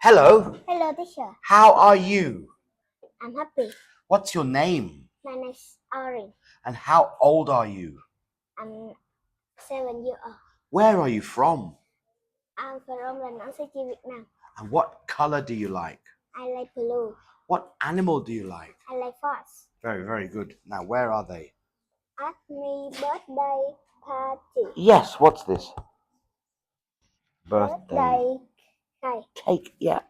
Hello. Hello, teacher. How are you? I'm happy. What's your name? My name is Orange. And how old are you? I'm 7 years old. Where are you from? I'm from Đà Nẵng, City, Vietnam. And what color do you like? I like blue. What animal do you like? I like fox. Very, very good. Now, where are they? At me birthday party. Yes, what's this? Birthday Cake. cake, yeah.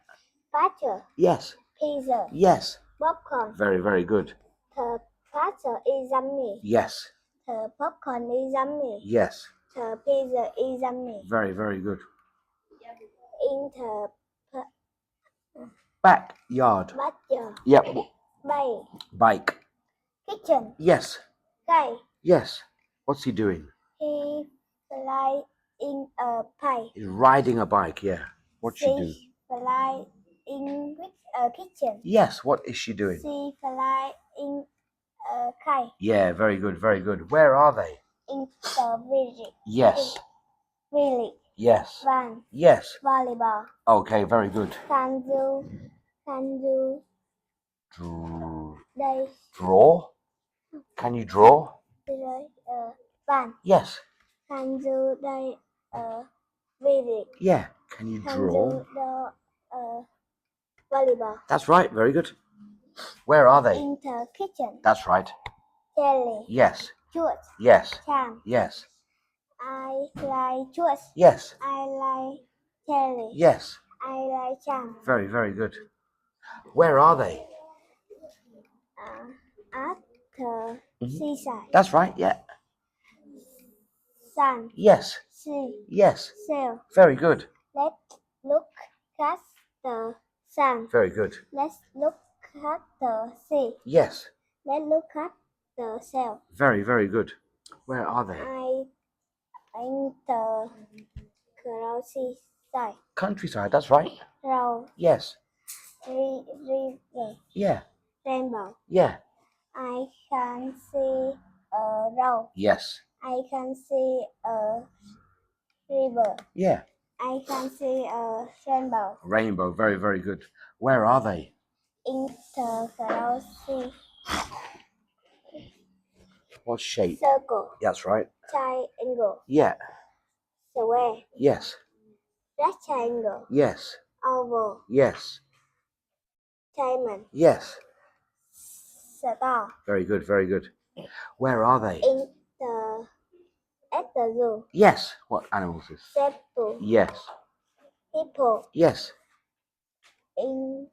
Butter. Yes. Pizza. Yes. Popcorn. Very, very good. The butter is yummy. Yes. The popcorn is yummy. Yes. The pizza is yummy. Very, very good. In the Backyard. backyard. Yep. Bike. Kitchen. Yes. Guy. Yes. What's he doing? He fly in a pie. He's riding a bike, yeah. What's she do? She fly in with a kitchen. Yes, what is she doing? She fly in a kite. Yeah, very good, very good. Where are they? In the village. Yes. Village. Yes. Van. Yes. Volleyball. Okay, very good. Can you Draw? Can you draw? Van. Yes. Can you village. Yeah. Can you Can draw? you volleyball. That's right, very good. Where are they? In the kitchen. That's right. Jelly. Yes. Juice. Yes. Jam. Yes. I like juice. Yes. I like jelly. Yes. I like jam. Very, very good. Where are they? At the seaside. That's right, yeah. Sun. Yes. Sea. Yes. Sail. Very good. Let's look at the sun. Very good. Let's look at the sea. Yes. Let's look at the sail. Very, very good. Where are they? In the countryside. Countryside, that's right. Road. Yes. River. Yeah. Rainbow. Yeah. I can see a road. Yes. I can see a river. Yeah. I can see a rainbow. Rainbow, very, very good. Where are they? In the galaxy. What shape? Circle. That's right. Triangle. Yeah. Square. Yes. Rectangle. Yes. Oval. Yes. Diamond. Yes. Star. Very good, very good. Where are they? At the zoo. Yes. What animals is? Zebu. Yes. Hippo. Yes. In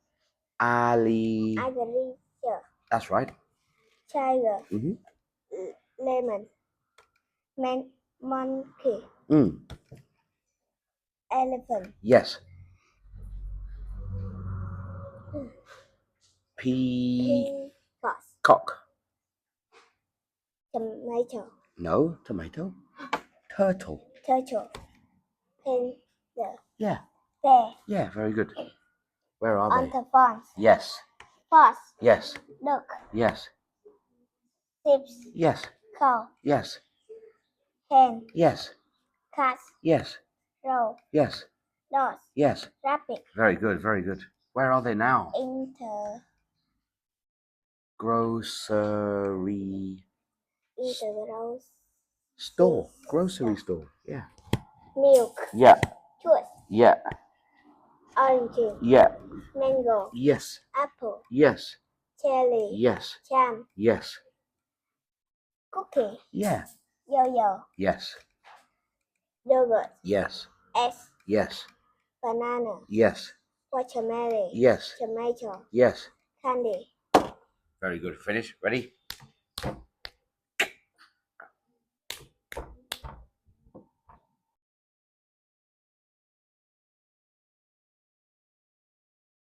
Agriculture. That's right. Tiger. Mm-hmm. Lemon. Monkey. Elephant. Yes. Peacock. Tomato. No, tomato. Turtle. Turtle. Panther. Yeah. Bear. Yeah, very good. Where are On they? the farm. Yes. Horse. Yes. Duck. Yes. Sheep. Yes. Cow. Yes. Hen. Yes. Cat. Yes. Crow. Yes. Dog. Yes. Rabbit. Very good, very good. Where are they now? In the Grocery store. Grocery store. Yeah. Milk. Yeah. Juice. Yeah. Orange. Yeah. Mango. Yes. Apple. Yes. Cherry. Yes. Jam. Yes. Cookie. Yeah. Yo-yo. Yes. Yogurt. Yes. Egg. Yes. Banana. Yes. Watermelon. Yes. Tomato. Yes. Candy. Very good. Finish. Ready?